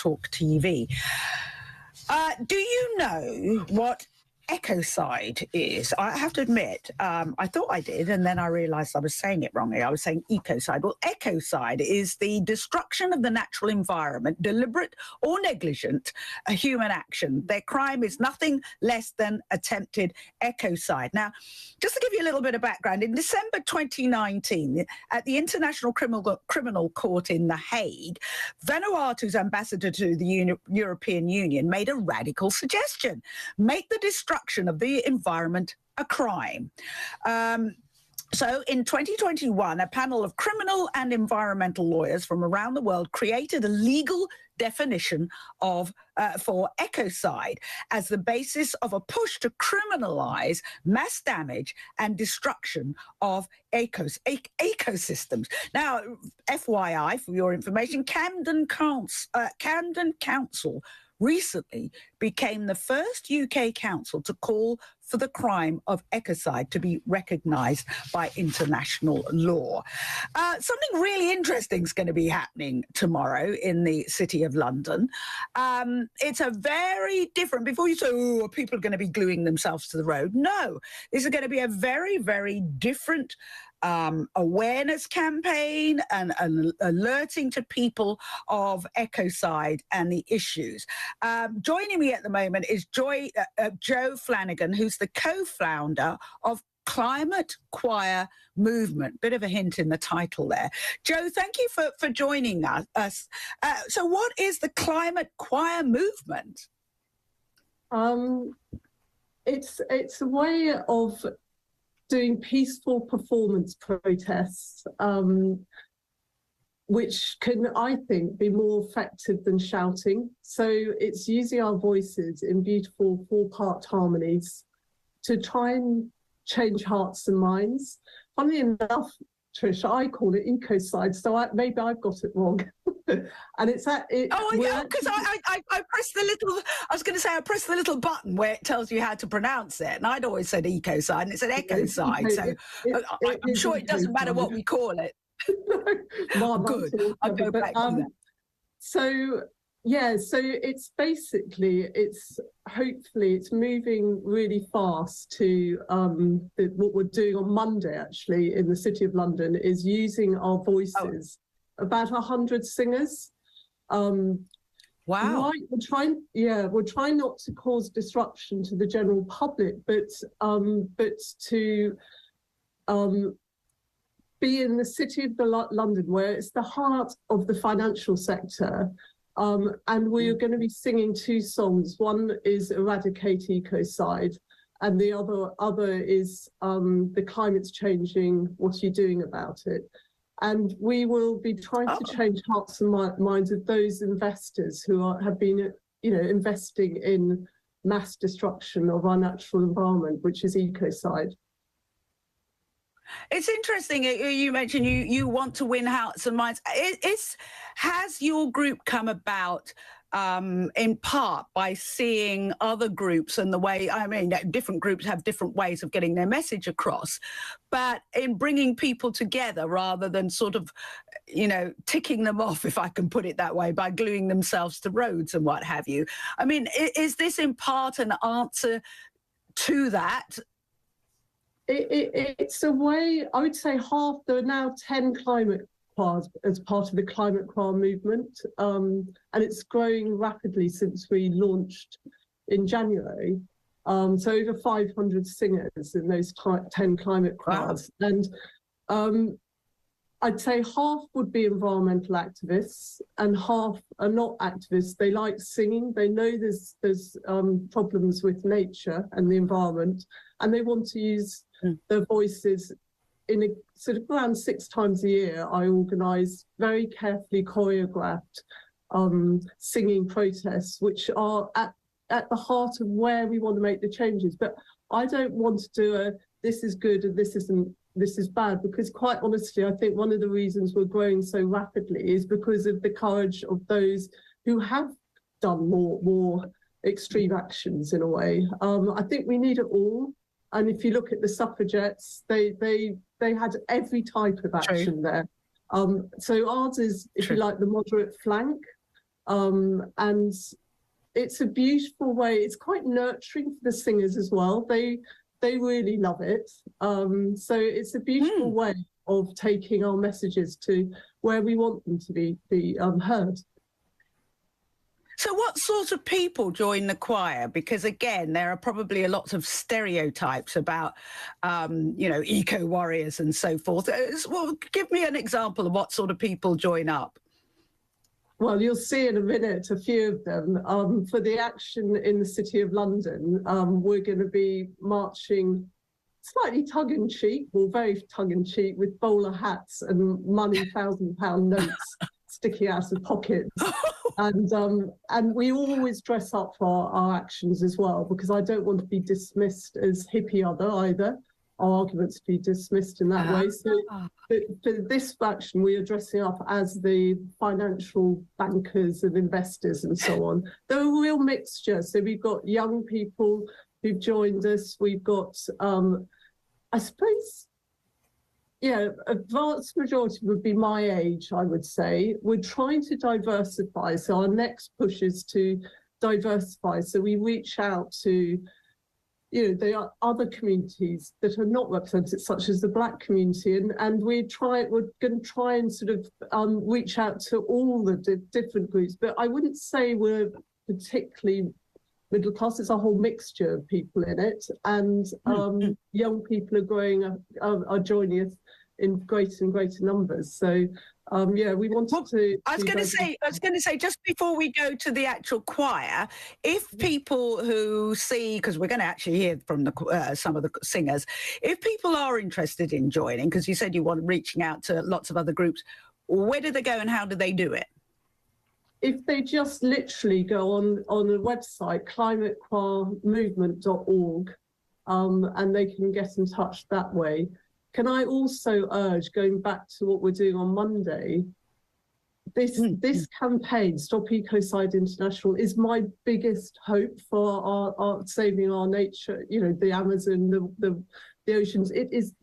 Talk TV. Do you know what ecocide is? I have to admit, I thought I did, and then I realised I was saying it wrongly. I was saying ecocide. Well, ecocide is the destruction of the natural environment, deliberate or negligent, a human action. Their crime is nothing less than attempted ecocide. Now, just to give you a little bit of background, in December 2019, at the International Criminal Court in The Hague, Vanuatu's ambassador to the European Union made a radical suggestion: make the destruction of the environment a crime. So in 2021, a panel of criminal and environmental lawyers from around the world created a legal definition of for ecocide as the basis of a push to criminalize mass damage and destruction of ecosystems. Now, FYI, for your information, Camden Council recently became the first UK council to call for the crime of ecocide to be recognised by international law. Something really interesting is going to be happening tomorrow in the City of London. It's a very different, before you say, oh, people are going to be gluing themselves to the road. No, this is going to be a very, very different awareness campaign and alerting to people of ecocide and the issues. Joining me at the moment is Jo Flanagan, who's the co-founder of Climate Choir Movement. Bit of a hint in the title there. Jo, thank you for joining us. So what is the Climate Choir Movement? It's a way of doing peaceful performance protests, which can, I think, be more effective than shouting. So it's using our voices in beautiful four-part harmonies to try and change hearts and minds. Funnily enough, Trish, I call it ecocide, so maybe I've got it wrong. And it's at it. Oh, yeah, because I pressed the little. I was going to say I pressed the little button where it tells you how to pronounce it, and I'd always said ecocide, and it said ecocide. So I'm sure it doesn't matter what we call it. No, good. I'll go back to that. So yeah, so it's basically hopefully it's moving really fast to what we're doing on Monday actually in the City of London is using our voices. About 100 singers. Wow. We're trying not to cause disruption to the general public, but to be in the City of London, where it's the heart of the financial sector. And we're going to be singing two songs. One is Eradicate Ecocide, and the other is The Climate's Changing, What Are You Doing About It? And we will be trying to change hearts and minds of those investors who have been, investing in mass destruction of our natural environment, which is ecocide. It's interesting. You mentioned you want to win hearts and minds. Has your group come about in part by seeing other groups and the way, different groups have different ways of getting their message across, but in bringing people together rather than sort of, ticking them off, if I can put it that way, by gluing themselves to roads and what have you? I mean, is this in part an answer to that? It's a way, I would say there are now 10 climate choirs as part of the Climate Choir Movement, and it's growing rapidly since we launched in January. So over 500 singers in those 10 climate choirs. Wow. And I'd say half would be environmental activists and half are not activists. They like singing. They know there's problems with nature and the environment, and they want to use their voices. In a sort of around 6 times a year, I organise very carefully choreographed singing protests, which are at the heart of where we want to make the changes. But I don't want to do this is good and this is bad, because quite honestly, I think one of the reasons we're growing so rapidly is because of the courage of those who have done more extreme actions in a way. I think we need it all. And if you look at the suffragettes, they had every type of action there. So ours is, if you like, the moderate flank. And it's a beautiful way. It's quite nurturing for the singers as well. They really love it. So it's a beautiful way of taking our messages to where we want them to be heard. So what sort of people join the choir? Because again, there are probably a lot of stereotypes about, eco warriors and so forth. Well, give me an example of what sort of people join up. Well, you'll see in a minute a few of them. For the action in the City of London, we're going to be marching slightly tongue-in-cheek, or very tongue-in-cheek, with bowler hats and money £1,000 notes sticking out of pockets. And we always dress up for our actions as well, because I don't want to be dismissed as hippie either. Our arguments be dismissed in that way. So for this action, we are dressing up as the financial bankers and investors and so on. They're a real mixture. So we've got young people who've joined us. We've got, I suppose, a vast majority would be my age, I would say. We're trying to diversify. So our next push is to diversify. So we reach out to, there are other communities that are not represented, such as the Black community, and we're going to try and sort of reach out to all the different groups. But I wouldn't say we're particularly middle class. It's a whole mixture of people in it, and young people are joining us in greater and greater numbers. So we wanted to. I was going to say, just before we go to the actual choir, if people who see, because we're going to actually hear from some of the singers, if people are interested in joining, because you said you want reaching out to lots of other groups, where do they go and how do they do it? If they just literally go on the website, climatechoirmovement.org, and they can get in touch that way. Can I also urge, going back to what we're doing on Monday, this campaign, Stop Ecocide International, is my biggest hope for our saving our nature, the Amazon, the oceans. It is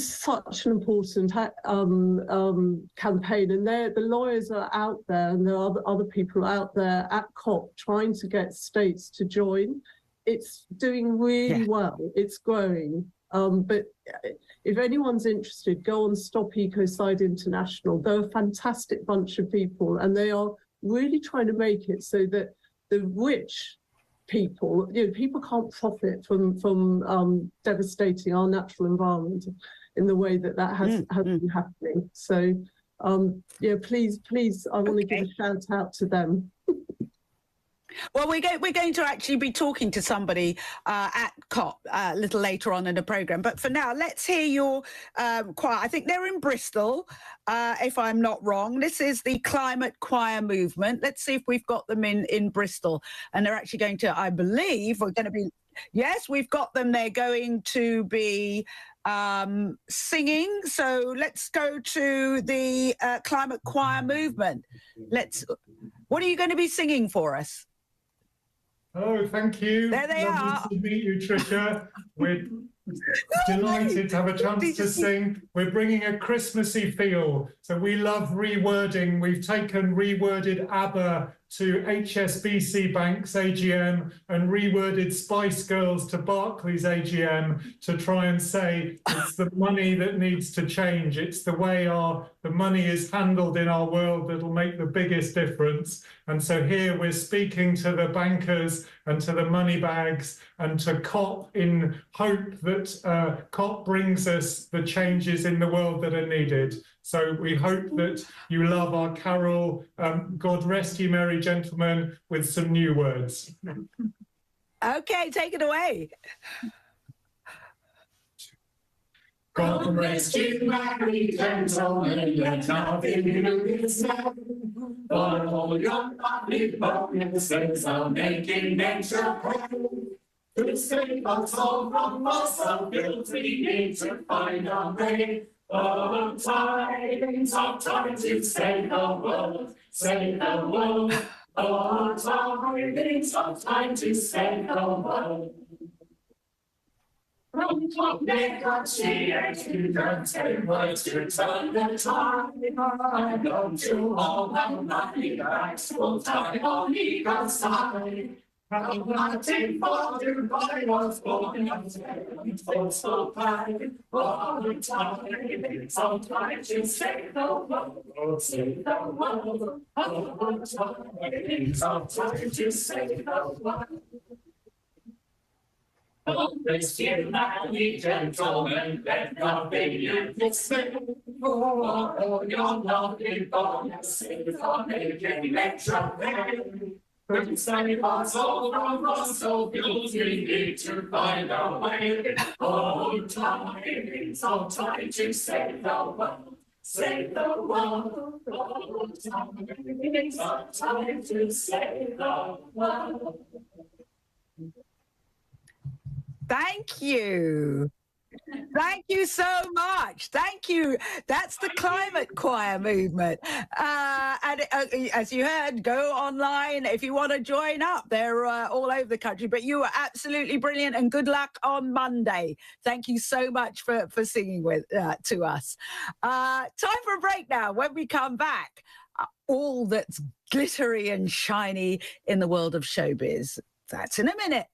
such an important campaign, and the lawyers are out there, and there are other people out there at COP trying to get states to join. It's doing really well. It's growing. But if anyone's interested, go on Stop Ecocide International. They're a fantastic bunch of people, and they are really trying to make it so that the rich people, people can't profit from devastating our natural environment in the way that has been happening. So, please, I want to give a shout out to them. Well, we're going to actually be talking to somebody at COP a little later on in the programme. But for now, let's hear your choir. I think they're in Bristol, if I'm not wrong. This is the Climate Choir Movement. Let's see if we've got them in Bristol. And they're actually going to, I believe, yes, we've got them. They're going to be singing. So let's go to the Climate Choir Movement. What are you going to be singing for us? Oh, thank you. There they are. Lovely to meet you, Tricia. We're delighted to have a chance to sing. We're bringing a Christmassy feel. So we love rewording. We've taken reworded ABBA to HSBC Bank's AGM and reworded Spice Girls to Barclays AGM to try and say it's the money that needs to change. It's the way the money is handled in our world that'll make the biggest difference. And so here we're speaking to the bankers and to the money bags and to COP in hope that COP brings us the changes in the world that are needed. So we hope that you love our carol, God Rest Ye Merry Gentlemen, with some new words. Okay, take it away. God rest ye merry gentlemen, let nothing do is done. For all your lovely bonuses are making nature pay. To save us all from fossil fuels, we need to find our way. Oh, tidings of time to save the world, save the world. Oh, tidings of time to save the world. Negotiating the table to turn the tide. I go to all the money bags full time on each side. I'm waiting for Dubai was born of so fine all the time. Sometimes you say the world, say the world, all the time. Sometimes you say the world. Always you, mighty gentlemen, let nothing you can say. Oh, your lovely bonuses for making extra pay. When you say what's all wrong, so guilty, we need to find a way. Oh, time, so time to save the world. Save the world. Oh, time, so time to save the world. Thank you. Thank you so much. Thank you. That's the Climate Choir movement. And as you heard, go online if you want to join up. They're all over the country. But you were absolutely brilliant, and good luck on Monday. Thank you so much for singing to us. Time for a break now. When we come back, all that's glittery and shiny in the world of showbiz. That's in a minute.